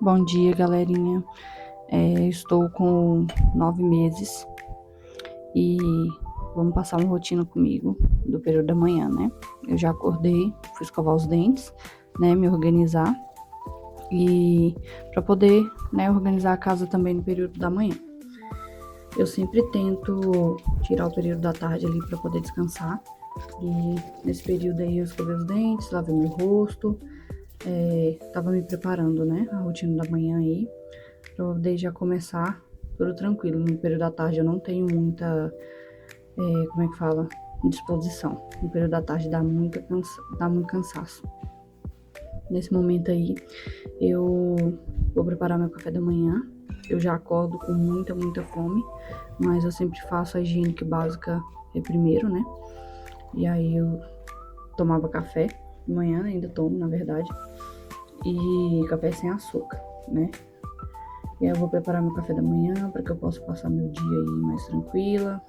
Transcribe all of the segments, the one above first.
Bom dia, galerinha. Estou com 9 meses e vamos passar uma rotina comigo do período da manhã, né? Eu já acordei, fui escovar os dentes, né? Me organizar e para poder, né, organizar a casa também no período da manhã. Eu sempre tento tirar o período da tarde ali para poder descansar. E nesse período aí eu escovei os dentes, lavei meu rosto, tava me preparando, né? A rotina da manhã aí. Pra poder já começar tudo tranquilo. No período da tarde eu não tenho muita, como é que fala? Disposição. No período da tarde dá muito cansaço. Nesse momento aí, eu vou preparar meu café da manhã. Eu já acordo com muita fome, mas eu sempre faço a higiene básica primeiro, né? E aí eu tomava café de manhã, ainda tomo, na verdade, e café sem açúcar, né? E aí eu vou preparar meu café da manhã para que eu possa passar meu dia aí mais tranquila.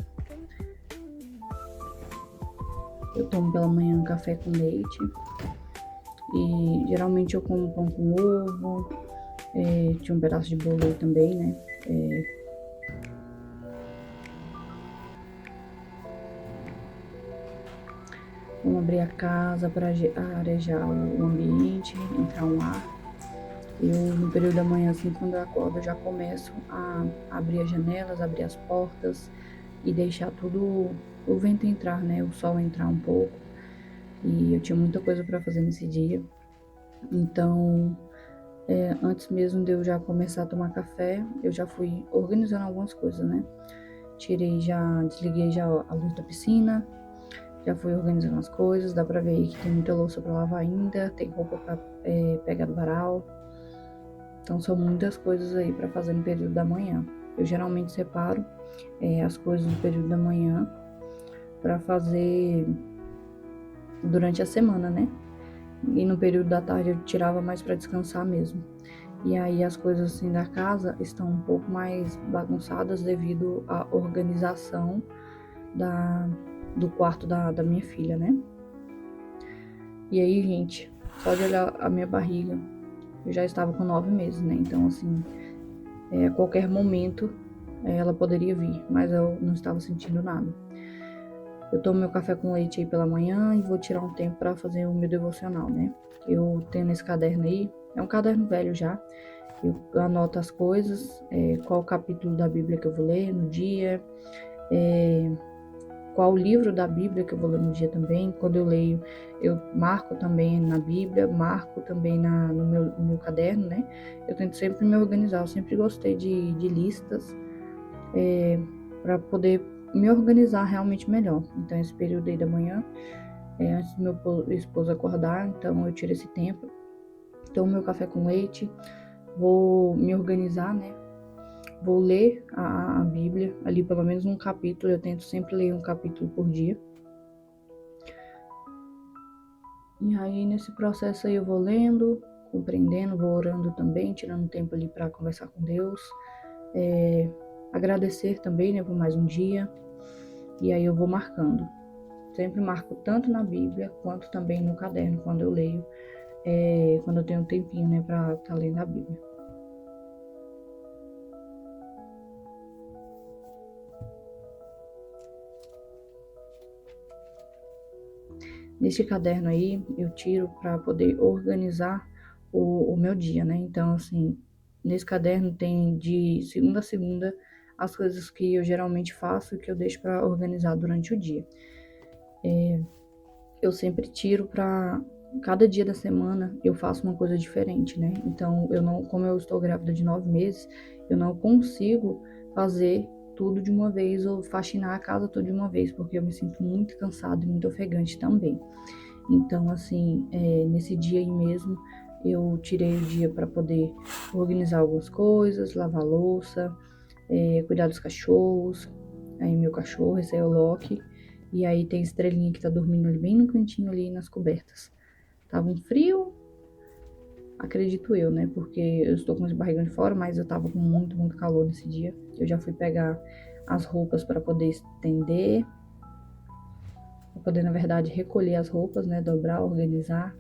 Eu tomo pela manhã café com leite e geralmente eu como pão com ovo, tinha um pedaço de bolo aí também, né? Vamos abrir a casa para arejar o ambiente, entrar um ar. Eu, no período da manhã, assim, quando eu acordo, eu já começo a abrir as janelas, abrir as portas e deixar tudo, o vento entrar, né? O sol entrar um pouco. E eu tinha muita coisa para fazer nesse dia. Então, antes mesmo de eu já começar a tomar café, eu já fui organizando algumas coisas, né? Desliguei já a luz da piscina, já fui organizando as coisas. Dá pra ver aí que tem muita louça pra lavar ainda, tem roupa pra pegar do varal. Então, são muitas coisas aí pra fazer no período da manhã. Eu geralmente separo as coisas do período da manhã pra fazer durante a semana, né? E no período da tarde eu tirava mais pra descansar mesmo. E aí as coisas assim da casa estão um pouco mais bagunçadas devido à organização da, do quarto da minha filha, né? E aí, gente, só de olhar a minha barriga, eu já estava com 9 meses, né? Então, assim, a qualquer momento ela poderia vir, mas eu não estava sentindo nada. Eu tomo meu café com leite aí pela manhã e vou tirar um tempo para fazer o meu devocional, né? Eu tenho nesse caderno aí, é um caderno velho já. Eu anoto as coisas, qual capítulo da Bíblia que eu vou ler no dia, qual livro da Bíblia que eu vou ler no dia também. Quando eu leio, eu marco também na Bíblia, marco também no meu caderno, né? Eu tento sempre me organizar, eu sempre gostei de listas, para poder me organizar realmente melhor. Então, esse período aí da manhã, antes do meu esposo acordar, então eu tiro esse tempo, tomo meu café com leite, vou me organizar, né? Vou ler a Bíblia, ali pelo menos um capítulo, eu tento sempre ler um capítulo por dia. E aí, nesse processo aí, eu vou lendo, compreendendo, vou orando também, tirando tempo ali para conversar com Deus, agradecer também, né, por mais um dia. E aí eu vou marcando. Sempre marco tanto na Bíblia, quanto também no caderno, quando eu leio, quando eu tenho um tempinho, né, para estar lendo a Bíblia. Neste caderno aí, eu tiro para poder organizar o meu dia, né? Então, assim, nesse caderno tem de segunda a segunda as coisas que eu geralmente faço e que eu deixo para organizar durante o dia. Eu sempre tiro para cada dia da semana eu faço uma coisa diferente, né? Então, eu não, como eu estou grávida de 9 meses, eu não consigo fazer tudo de uma vez ou faxinar a casa tudo de uma vez, porque eu me sinto muito cansada e muito ofegante também. Então, assim, nesse dia aí mesmo, eu tirei o dia para poder organizar algumas coisas, lavar louça, cuidar dos cachorros. Aí, meu cachorro, esse aí é o Loki. E aí, tem Estrelinha que tá dormindo ali bem no cantinho ali nas cobertas. Tava um frio, acredito eu, né? Porque eu estou com esse barrigão de fora, mas eu tava com muito calor nesse dia. Eu já fui pegar as roupas para poder estender, para poder, na verdade, recolher as roupas, né? Dobrar, organizar.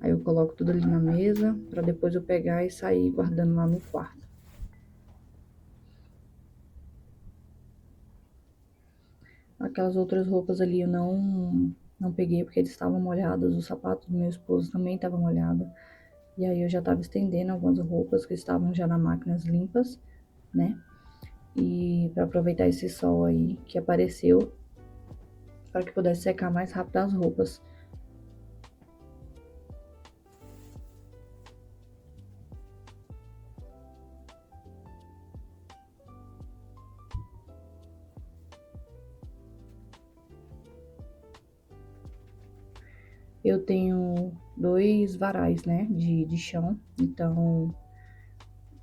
Aí eu coloco tudo ali na mesa, pra depois eu pegar e sair guardando lá no quarto. Aquelas outras roupas ali eu não peguei porque eles estavam molhados, o sapato do meu esposo também estava molhado. E aí eu já tava estendendo algumas roupas que estavam já na máquina limpas, né? E para aproveitar esse sol aí que apareceu, para que pudesse secar mais rápido as roupas. Eu tenho dois varais, né, de chão, então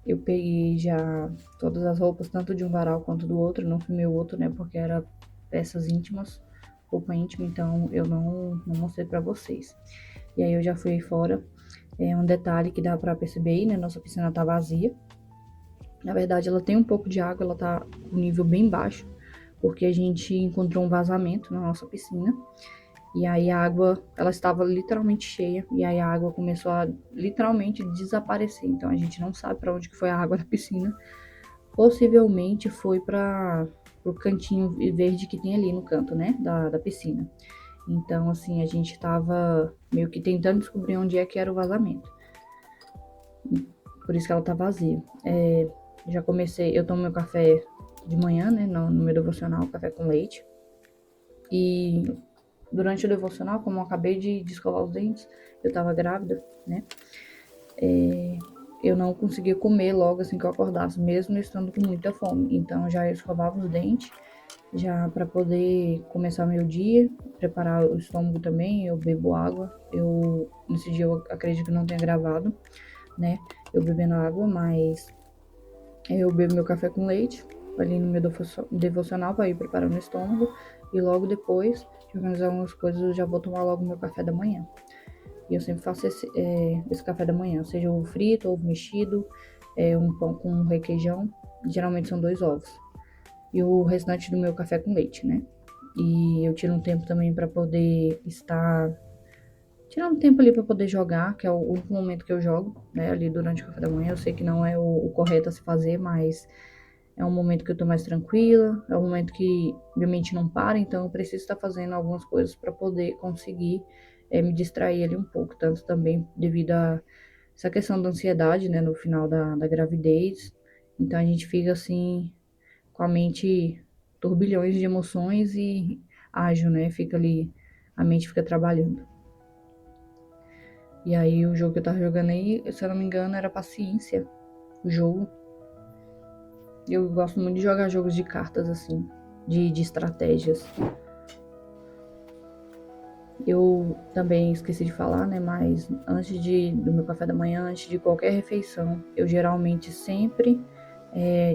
eu peguei já todas as roupas, tanto de um varal quanto do outro, não filmei o outro, né, porque era peças íntimas, roupa íntima, então eu não mostrei pra vocês. E aí eu já fui aí fora, um detalhe que dá pra perceber aí, né, nossa piscina tá vazia. Na verdade, ela tem um pouco de água, ela tá com nível bem baixo, porque a gente encontrou um vazamento na nossa piscina. E aí a água, ela estava literalmente cheia, e aí a água começou a literalmente desaparecer. Então a gente não sabe para onde que foi a água da piscina. Possivelmente foi para o cantinho verde que tem ali no canto, né, da piscina. Então, assim, a gente tava meio que tentando descobrir onde é que era o vazamento. Por isso que ela tá vazia. Já comecei, eu tomo meu café de manhã, né, no meu devocional, café com leite. E durante o devocional, como eu acabei de escovar os dentes, eu tava grávida, né? Eu não conseguia comer logo assim que eu acordasse, mesmo estando com muita fome. Então já escovava os dentes, já para poder começar meu dia, preparar o estômago também. Eu bebo água. Eu nesse dia eu acredito que não tenha gravado, né? Eu bebendo água, mas eu bebo meu café com leite ali no meu devocional para ir preparando o estômago. E logo depois de organizar algumas coisas, eu já vou tomar logo meu café da manhã. E eu sempre faço esse café da manhã, seja ovo frito, ovo mexido, um pão com requeijão. Geralmente são 2 ovos. E o restante do meu café com leite, né? E eu tiro um tempo também para poder estar. Tirar um tempo ali para poder jogar, que é o único momento que eu jogo, né? Ali durante o café da manhã. Eu sei que não é o correto a se fazer, mas é um momento que eu tô mais tranquila, é um momento que minha mente não para, então eu preciso estar fazendo algumas coisas para poder conseguir me distrair ali um pouco, tanto também devido a essa questão da ansiedade, né, no final da gravidez. Então a gente fica assim, com a mente turbilhões de emoções e ágil, né? Fica ali, a mente fica trabalhando. E aí o jogo que eu tava jogando aí, se eu não me engano, era paciência, o jogo. Eu gosto muito de jogar jogos de cartas, assim, de estratégias. Eu também esqueci de falar, né? Mas antes do meu café da manhã, antes de qualquer refeição, eu geralmente sempre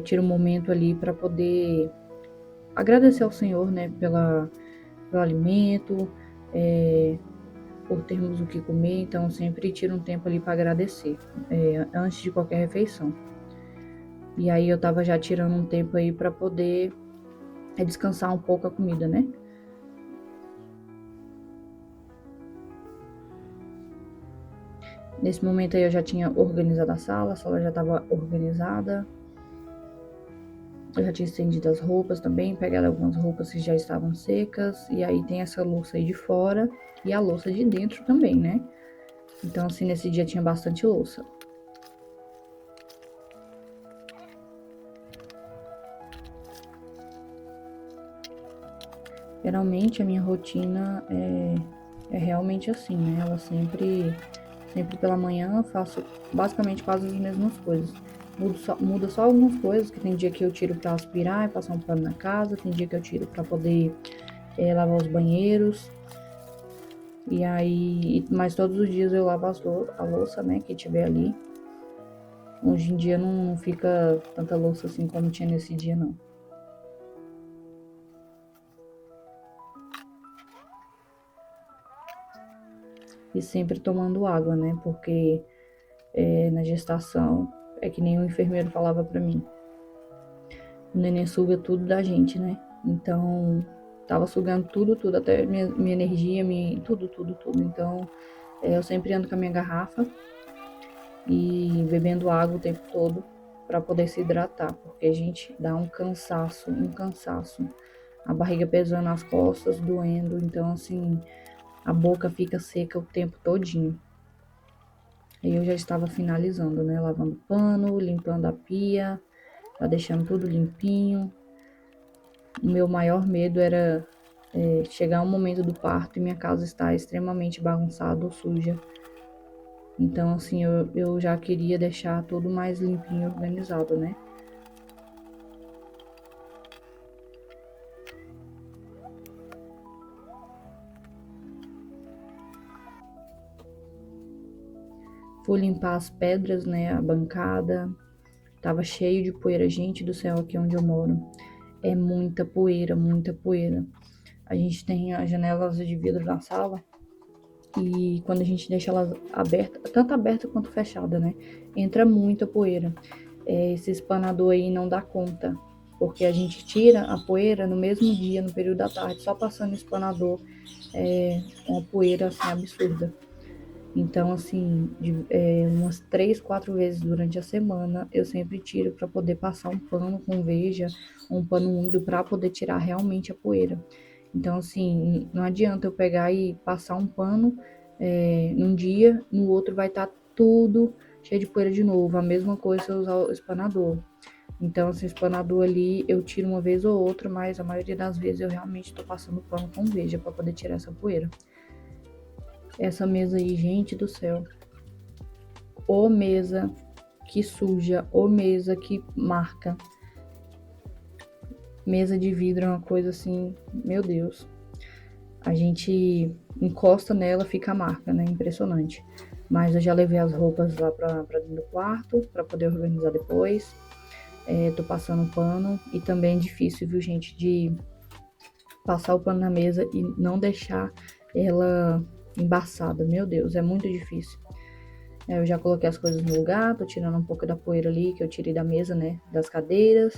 tiro um momento ali para poder agradecer ao Senhor, né? Pelo alimento, por termos o que comer. Então, sempre tiro um tempo ali para agradecer, antes de qualquer refeição. E aí eu tava já tirando um tempo aí para poder descansar um pouco a comida, né? Nesse momento aí eu já tinha organizado a sala já estava organizada. Eu já tinha estendido as roupas também, pegado algumas roupas que já estavam secas. E aí tem essa louça aí de fora e a louça de dentro também, né? Então, assim, nesse dia tinha bastante louça. Geralmente a minha rotina é realmente assim, né? Ela sempre pela manhã eu faço basicamente quase as mesmas coisas. Muda só algumas coisas, que tem dia que eu tiro pra aspirar e passar um pano na casa, tem dia que eu tiro pra poder lavar os banheiros. E aí, mas todos os dias eu lavo a louça, né, que tiver ali. Hoje em dia não fica tanta louça assim como tinha nesse dia, não. E sempre tomando água, né, porque na gestação, é que nem o enfermeiro falava pra mim, o neném suga tudo da gente, né? Então, tava sugando tudo, até minha energia, tudo. Então, Eu sempre ando com a minha garrafa e bebendo água o tempo todo para poder se hidratar, porque, gente, dá um cansaço, a barriga pesando nas costas, doendo, então assim, a boca fica seca o tempo todinho. Aí eu já estava finalizando, né, lavando pano, limpando a pia, tá deixando tudo limpinho. O meu maior medo era chegar um momento do parto e minha casa estar extremamente bagunçada ou suja. Então, assim, eu já queria deixar tudo mais limpinho e organizado, né? Fui limpar as pedras, né? A bancada. Tava cheio de poeira. Gente do céu, aqui onde eu moro. É muita poeira, muita poeira. A gente tem as janelas de vidro na sala. E quando a gente deixa elas abertas, tanto aberta quanto fechada, né? Entra muita poeira. Esse espanador aí não dá conta. Porque a gente tira a poeira no mesmo dia, no período da tarde, só passando o espanador. Uma poeira assim absurda. Então, assim, umas 3, 4 vezes durante a semana, eu sempre tiro para poder passar um pano com veja, um pano úmido para poder tirar realmente a poeira. Então, assim, não adianta eu pegar e passar um pano num dia, no outro vai estar tudo cheio de poeira de novo. A mesma coisa se eu usar o espanador. Então, esse espanador ali eu tiro uma vez ou outra, mas a maioria das vezes eu realmente estou passando pano com veja para poder tirar essa poeira. Essa mesa aí, gente do céu. Ô mesa que suja, ô mesa que marca. Mesa de vidro é uma coisa assim, meu Deus. A gente encosta nela, fica a marca, né? Impressionante. Mas eu já levei as roupas lá pra dentro do quarto, pra poder organizar depois. Tô passando pano. E também é difícil, viu, gente, de passar o pano na mesa e não deixar ela embaçada. Meu Deus, é muito difícil. Eu já coloquei as coisas no lugar, tô tirando um pouco da poeira ali que eu tirei da mesa, né? Das cadeiras.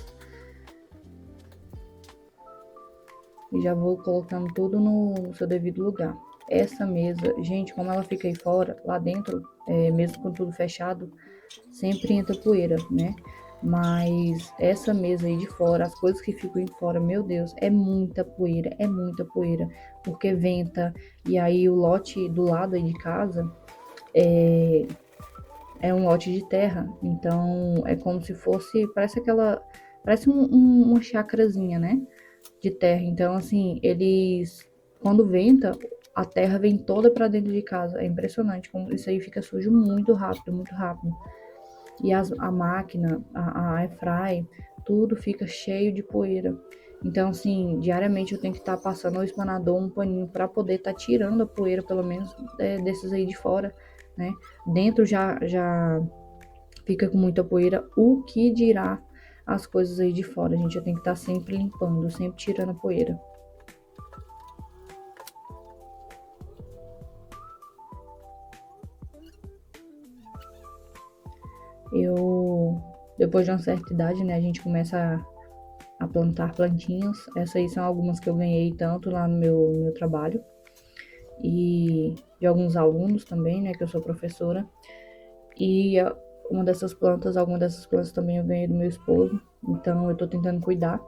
E já vou colocando tudo no seu devido lugar. Essa mesa, gente, como ela fica aí fora, lá dentro, mesmo com tudo fechado, sempre entra poeira, né? Mas essa mesa aí de fora, as coisas que ficam aí fora, meu Deus, é muita poeira, porque venta. E aí o lote do lado aí de casa é um lote de terra, então é como se fosse, parece uma chacrazinha, né, de terra. Então, assim, quando venta, a terra vem toda para dentro de casa. É impressionante como isso aí fica sujo muito rápido, muito rápido. E a máquina, a airfry, tudo fica cheio de poeira. Então, assim, diariamente eu tenho que estar passando o espanador, um paninho, para poder estar tirando a poeira, pelo menos, desses aí de fora, né? Dentro já fica com muita poeira, o que dirá as coisas aí de fora? A gente já tem que estar sempre limpando, sempre tirando a poeira. Depois de uma certa idade, né, a gente começa a plantar plantinhas. Essas aí são algumas que eu ganhei tanto lá no meu trabalho e de alguns alunos também, né, que eu sou professora. E algumas dessas plantas também eu ganhei do meu esposo. Então eu tô tentando cuidar.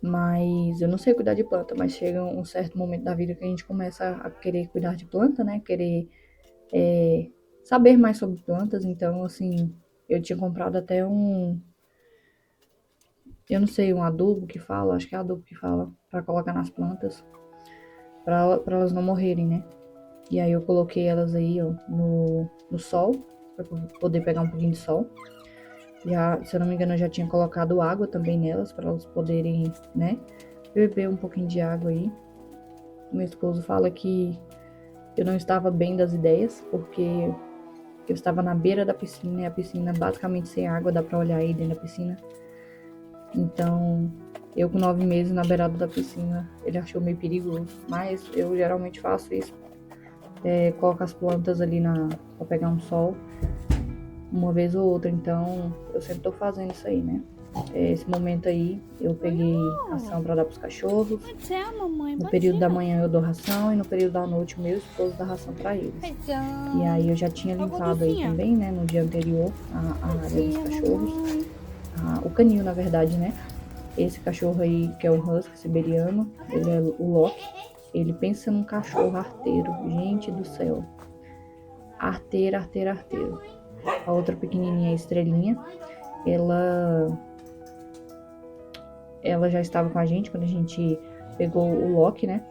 Mas eu não sei cuidar de planta, mas chega um certo momento da vida que a gente começa a querer cuidar de planta, né? Querer saber mais sobre plantas. Então, assim, eu tinha comprado até eu não sei, um adubo que fala, acho que é adubo que fala, pra colocar nas plantas, pra elas não morrerem, né? E aí eu coloquei elas aí, ó, no sol, pra poder pegar um pouquinho de sol. Já, se eu não me engano, eu já tinha colocado água também nelas, para elas poderem, né, beber um pouquinho de água aí. Meu esposo fala que eu não estava bem das ideias, porque eu estava na beira da piscina e a piscina basicamente sem água, dá pra olhar aí dentro da piscina. Então, eu com 9 meses na beirada da piscina, ele achou meio perigoso, mas eu geralmente faço isso. Coloco as plantas ali pra pegar um sol, uma vez ou outra, então eu sempre tô fazendo isso aí, né? Esse momento aí eu peguei ração para dar pros cachorros. Pode ser, mamãe. No Pode período ser. da manhã eu dou ração e no período da noite o meu esposo dá ração para eles. Feijão. E aí eu já tinha limpado aí também, né, no dia anterior, a área dos cachorros. O canil, na verdade, né? Esse cachorro aí, que é um husky siberiano, ele é o Loki. Ele pensa num cachorro arteiro. Gente do céu. Arteiro, arteiro, arteiro. A outra pequenininha, a Estrelinha, ela já estava com a gente quando a gente pegou o Loki, né?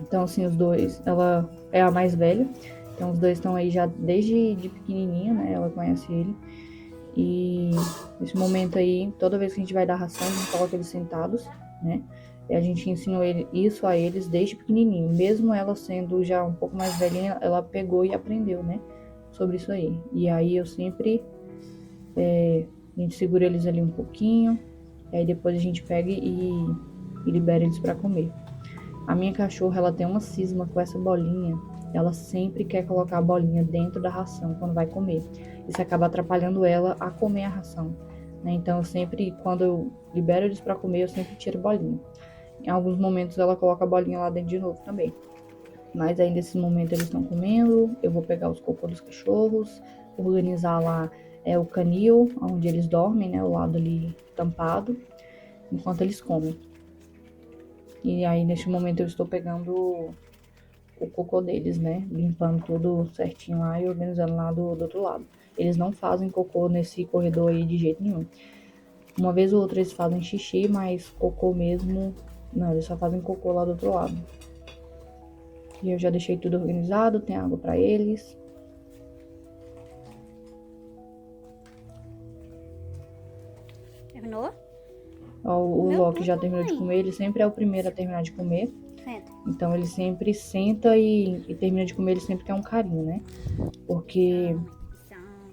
Então, assim, os dois, ela é a mais velha. Então, os dois estão aí já desde de pequenininho, né? Ela conhece ele. E nesse momento aí, toda vez que a gente vai dar ração, a gente coloca eles sentados, né? E a gente ensinou isso a eles desde pequenininho. Mesmo ela sendo já um pouco mais velhinha, ela pegou e aprendeu, né? Sobre isso aí. E aí eu sempre, a gente segura eles ali um pouquinho. E aí depois a gente pega e libera eles para comer. A minha cachorra, ela tem uma cisma com essa bolinha. Ela sempre quer colocar a bolinha dentro da ração quando vai comer. Isso acaba atrapalhando ela a comer a ração, né? Então, eu sempre, quando eu libero eles para comer, eu sempre tiro a bolinha. Em alguns momentos, ela coloca a bolinha lá dentro de novo também. Mas aí, nesse momento, eles estão comendo. Eu vou pegar os cocô dos cachorros, organizar lá o canil, onde eles dormem, né? O lado ali tampado, enquanto eles comem. E aí, neste momento, eu estou pegando o cocô deles, né? Limpando tudo certinho lá e organizando lá do outro lado. Eles não fazem cocô nesse corredor aí de jeito nenhum. Uma vez ou outra eles fazem xixi, mas cocô mesmo, não, eles só fazem cocô lá do outro lado. E eu já deixei tudo organizado, tem água para eles. Terminou? Ó, o Loki já terminou de comer, ele sempre é o primeiro a terminar de comer. Então ele sempre senta e termina de comer, ele sempre quer um carinho, né? Porque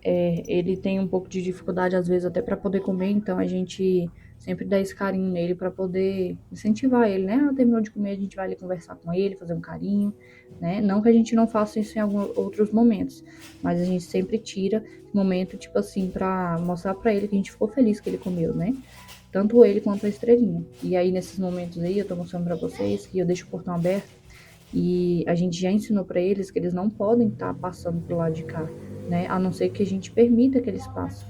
ele tem um pouco de dificuldade às vezes até para poder comer, então a gente sempre dá esse carinho nele para poder incentivar ele, né? Terminou de comer, a gente vai ali conversar com ele, fazer um carinho, né? Não que a gente não faça isso em alguns outros momentos, mas a gente sempre tira momento, tipo assim, para mostrar para ele que a gente ficou feliz que ele comeu, né? Tanto ele quanto a Estrelinha. E aí, nesses momentos aí, eu tô mostrando pra vocês que eu deixo o portão aberto e a gente já ensinou pra eles que eles não podem estar passando pro lado de cá, né? A não ser que a gente permita que eles passem.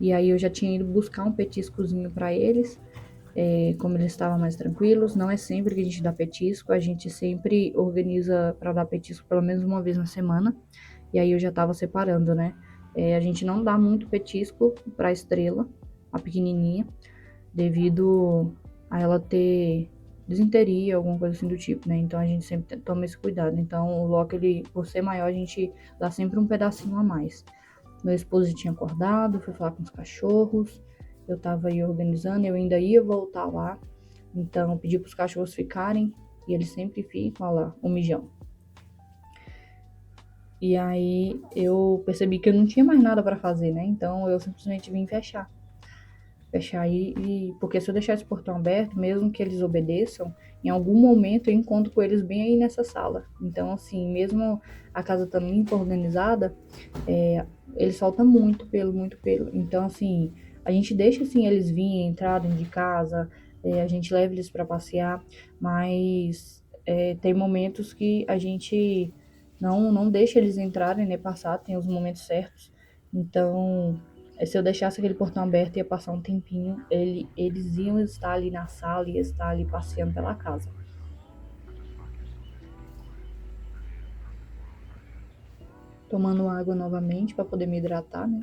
E aí eu já tinha ido buscar um petiscozinho pra eles, como eles estavam mais tranquilos. Não é sempre que a gente dá petisco, a gente sempre organiza pra dar petisco pelo menos uma vez na semana. E aí eu já tava separando, né? A gente não dá muito petisco pra Estrela, a pequenininha, devido a ela ter desinteria, alguma coisa assim do tipo, né? Então a gente sempre toma esse cuidado. Então o Loki, ele, por ser maior, a gente dá sempre um pedacinho a mais. Meu esposo já tinha acordado, foi falar com os cachorros, eu tava aí organizando, eu ainda ia voltar lá, então eu pedi pros cachorros ficarem, e eles sempre ficam, olha lá, o mijão. E aí eu percebi que eu não tinha mais nada para fazer, né? Então eu simplesmente vim fechar aí, porque se eu deixar esse portão aberto, mesmo que eles obedeçam, em algum momento eu encontro com eles bem aí nessa sala. Então, assim, mesmo a casa estando limpa, organizada, eles soltam muito pelo, muito pelo. Então, assim, a gente deixa, assim, eles virem, entrar dentro de casa, a gente leva eles para passear, mas tem momentos que a gente não deixa eles entrarem, né, passar, tem os momentos certos. Então, se eu deixasse aquele portão aberto, ia passar um tempinho, eles iam estar ali na sala, ia estar ali passeando pela casa. Tomando água novamente para poder me hidratar, né?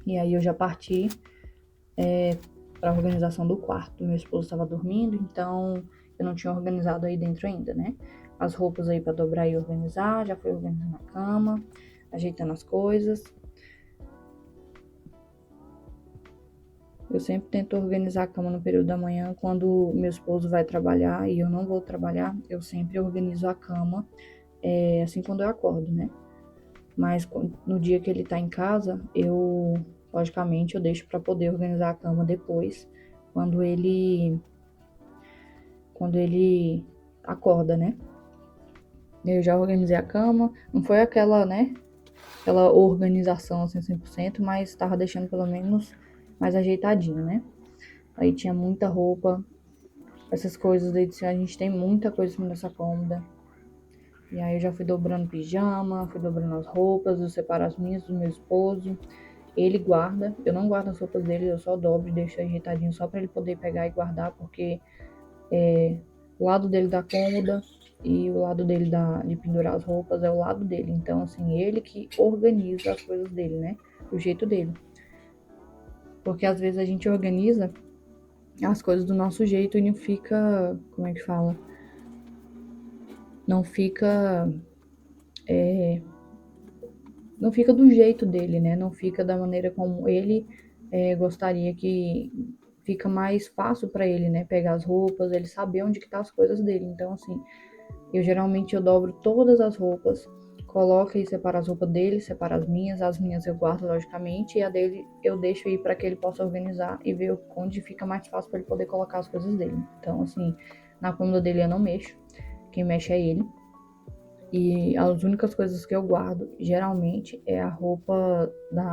E aí eu já parti para a organização do quarto. Meu esposo estava dormindo, então eu não tinha organizado aí dentro ainda, né? As roupas aí para dobrar e organizar, já fui organizando a cama, ajeitando as coisas. Eu sempre tento organizar a cama no período da manhã. Quando meu esposo vai trabalhar e eu não vou trabalhar, eu sempre organizo a cama assim quando eu acordo, né? Mas no dia que ele tá em casa, logicamente, eu deixo para poder organizar a cama depois, quando ele acorda, né? Eu já organizei a cama, não foi aquela, né? Aquela organização assim 100%, mas tava deixando pelo menos mais ajeitadinho, né? Aí tinha muita roupa, essas coisas daí, a gente tem muita coisa nessa cômoda. E aí eu já fui dobrando pijama, fui dobrando as roupas, eu separo as minhas do meu esposo. Ele guarda, eu não guardo as roupas dele, eu só dobro e deixo ajeitadinho só pra ele poder pegar e guardar, porque o lado dele da cômoda e o lado dele de pendurar as roupas é o lado dele. Então, assim, ele que organiza as coisas dele, né? Do jeito dele. Porque às vezes a gente organiza as coisas do nosso jeito e não fica, como é que fala? Não fica, não fica do jeito dele, né? Não fica da maneira como ele gostaria que fica mais fácil para ele, né? Pegar as roupas, ele saber onde que tá as coisas dele. Então, assim, eu dobro todas as roupas, coloco e separo as roupas dele, separo as minhas eu guardo logicamente, e a dele eu deixo aí para que ele possa organizar e ver onde fica mais fácil para ele poder colocar as coisas dele. Então, assim, na cômoda dele eu não mexo, quem mexe é ele. E as únicas coisas que eu guardo, geralmente, é a roupa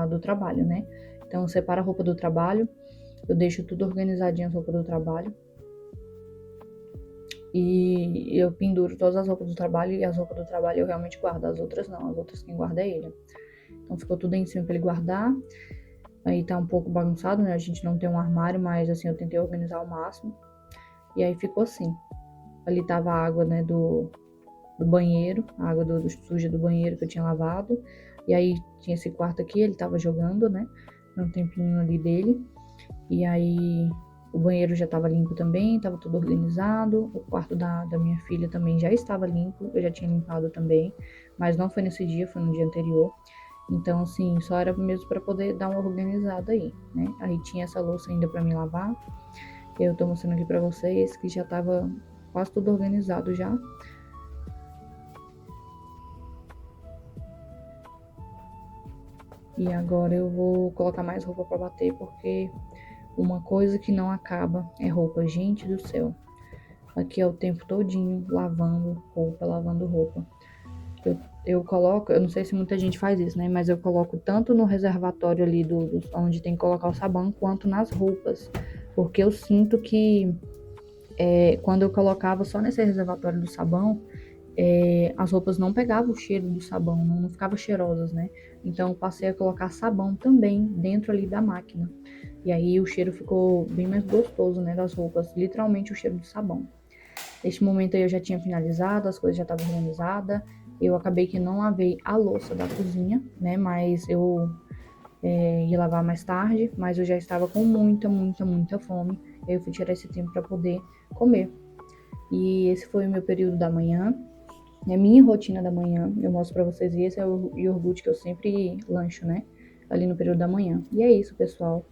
do trabalho, né? Então, eu separo a roupa do trabalho, eu deixo tudo organizadinho as roupas do trabalho. E eu penduro todas as roupas do trabalho e as roupas do trabalho eu realmente guardo, as outras não, as outras quem guarda é ele. Então ficou tudo aí em cima pra ele guardar. Aí tá um pouco bagunçado, né? A gente não tem um armário, mas assim, eu tentei organizar ao máximo. E aí ficou assim. Ali tava a água, né, do banheiro, a água do suja do banheiro que eu tinha lavado. E aí tinha esse quarto aqui, ele tava jogando, né? Um tempinho ali dele. E aí o banheiro já estava limpo também, estava tudo organizado. O quarto da minha filha também já estava limpo, eu já tinha limpado também, mas não foi nesse dia, foi no dia anterior. Então, assim, só era mesmo para poder dar uma organizada aí, né? Aí tinha essa louça ainda para me lavar. Eu tô mostrando aqui para vocês que já tava quase tudo organizado já. E agora eu vou colocar mais roupa para bater, porque uma coisa que não acaba é roupa. Gente do céu. Aqui é o tempo todinho lavando roupa, lavando roupa. Eu coloco, eu não sei se muita gente faz isso, né? Mas eu coloco tanto no reservatório ali onde tem que colocar o sabão, quanto nas roupas. Porque eu sinto que quando eu colocava só nesse reservatório do sabão, as roupas não pegavam o cheiro do sabão, não ficavam cheirosas, né? Então eu passei a colocar sabão também dentro ali da máquina. E aí o cheiro ficou bem mais gostoso, né, das roupas, literalmente o cheiro do sabão. Neste momento aí eu já tinha finalizado, as coisas já estavam organizadas. Eu acabei que não lavei a louça da cozinha, né? Mas eu ia lavar mais tarde, mas eu já estava com muita fome. Eu fui tirar esse tempo para poder comer. E esse foi o meu período da manhã, é minha rotina da manhã. Eu mostro para vocês e esse é o iogurte que eu sempre lancho, né? Ali no período da manhã. E é isso, pessoal.